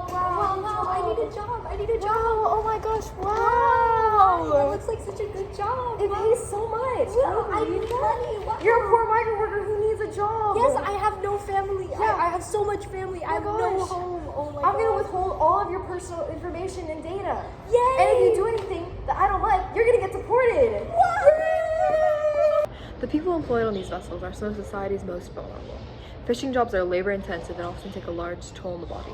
Wow, I need a job. Wow, oh my gosh, wow. That looks like such a good job. It pays so much. Yeah, I need money. Wow. You're a poor migrant worker who needs a job. Yes, I have no family. Yeah. I have so much family. I have no gosh. home. Oh my I'm god. gonna withhold all of your personal information and data. Yay! And if you do anything that I don't like, you're gonna get deported. What? The people employed on these vessels are some of society's most vulnerable. Fishing jobs are labor intensive and often take a large toll on the body.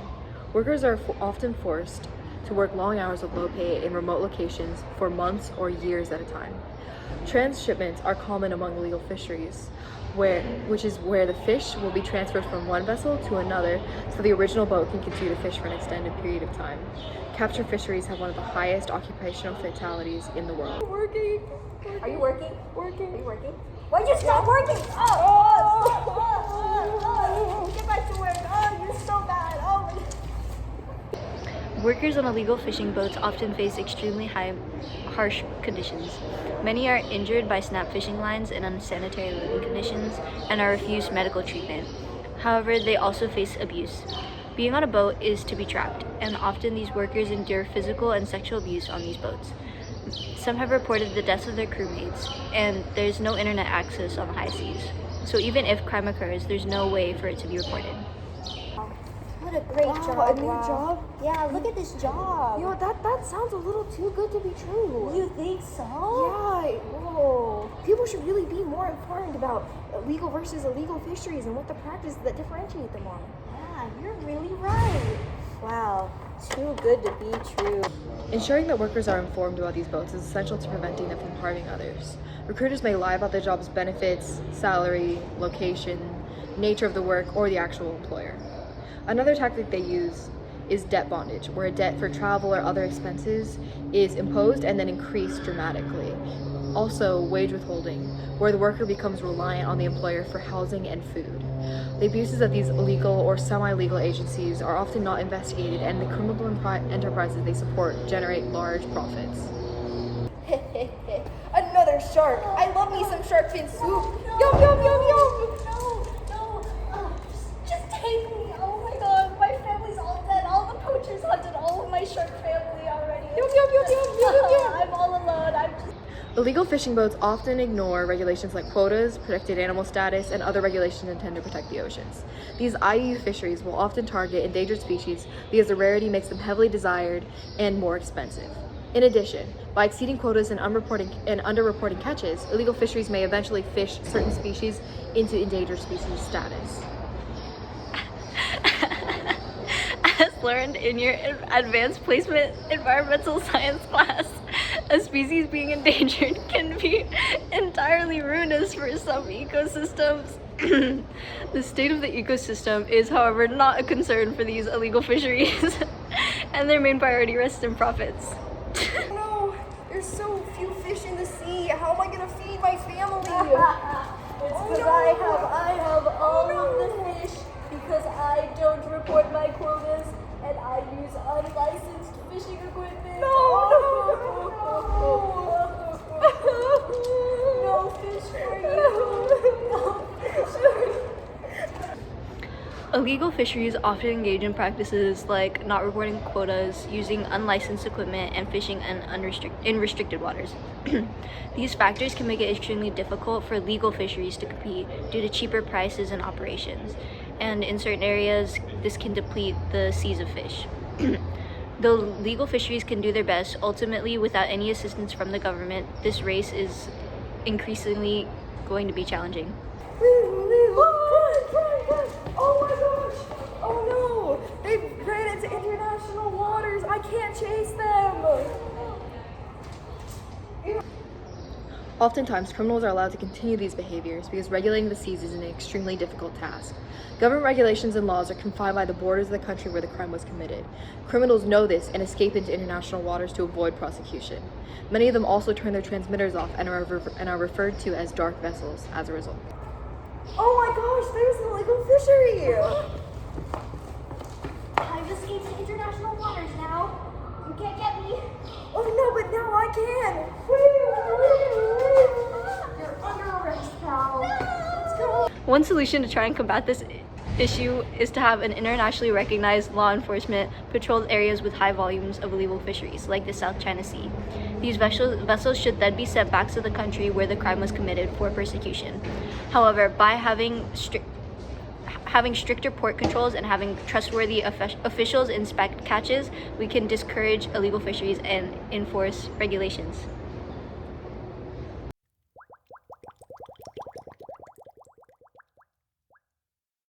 Workers are often forced to work long hours with low pay in remote locations for months or years at a time. Transshipments are common among illegal fisheries, which is where the fish will be transferred from one vessel to another so the original boat can continue to fish for an extended period of time. Capture fisheries have one of the highest occupational fatalities in the world. Working. Are you working? Are you working? Why'd you stop working? Get back to work. Oh, you're so bad. Oh my god. Workers on illegal fishing boats often face extremely harsh conditions. Many are injured by snap fishing lines and unsanitary living conditions and are refused medical treatment. However, they also face abuse. Being on a boat is to be trapped, and often these workers endure physical and sexual abuse on these boats. Some have reported the deaths of their crewmates, and there's no internet access on the high seas. So even if crime occurs, there's no way for it to be reported. What a great job. A new job? Yeah, look at this job. You know, that sounds a little too good to be true. You think so? Yeah, whoa. People should really be more informed about legal versus illegal fisheries and what the practices that differentiate them are. Yeah, you're really right. Wow, too good to be true. Ensuring that workers are informed about these boats is essential to preventing them from harming others. Recruiters may lie about their job's benefits, salary, location, nature of the work, or the actual employer. Another tactic they use is debt bondage, where a debt for travel or other expenses is imposed and then increased dramatically. Also, wage withholding, where the worker becomes reliant on the employer for housing and food. The abuses of these illegal or semi-legal agencies are often not investigated, and the criminal enterprises they support generate large profits. Another shark. I love me some shark fin soup. Yum, yum, yum, yum. Just take me. Oh my god, my family's all dead. All the poachers hunted all of my shark family already. Yum, yum, yum, yum, yum, yum. I'm all alone. I'm just... Illegal fishing boats often ignore regulations like quotas, protected animal status, and other regulations intended to protect the oceans. These IUU fisheries will often target endangered species because the rarity makes them heavily desired and more expensive. In addition, by exceeding quotas and underreporting catches, illegal fisheries may eventually fish certain species into endangered species status. As learned in your advanced placement environmental science class, a species being endangered can be entirely ruinous for some ecosystems. The state of the ecosystem is, however, not a concern for these illegal fisheries, and their main priority rests in profits. No, there's so few fish in the sea. How am I gonna feed my family? It's because I have all of the fish because I don't report my quotas and I use unlicensed fishing equipment. No fish for you. No fish for you. Illegal fisheries often engage in practices like not reporting quotas, using unlicensed equipment, and fishing in restricted waters. These factors can make it extremely difficult for legal fisheries to compete due to cheaper prices and operations. And in certain areas, this can deplete the seas of fish. Though legal fisheries can do their best, ultimately, without any assistance from the government, this race is increasingly going to be challenging. Oh my gosh! Oh no! They ran into international waters! I can't chase them! Oftentimes, criminals are allowed to continue these behaviors because regulating the seas is an extremely difficult task. Government regulations and laws are confined by the borders of the country where the crime was committed. Criminals know this and escape into international waters to avoid prosecution. Many of them also turn their transmitters off and are referred to as dark vessels as a result. Oh my gosh, there's an illegal fishery! I've escaped to international waters now. You can't get me. Oh no, but now I can! You're under arrest, pal. Let's go. One solution to try and combat this issue is to have an internationally recognized law enforcement patrol areas with high volumes of illegal fisheries, like the South China Sea. These vessels should then be sent back to the country where the crime was committed for persecution. However, by having stricter port controls and having trustworthy officials inspect catches, we can discourage illegal fisheries and enforce regulations.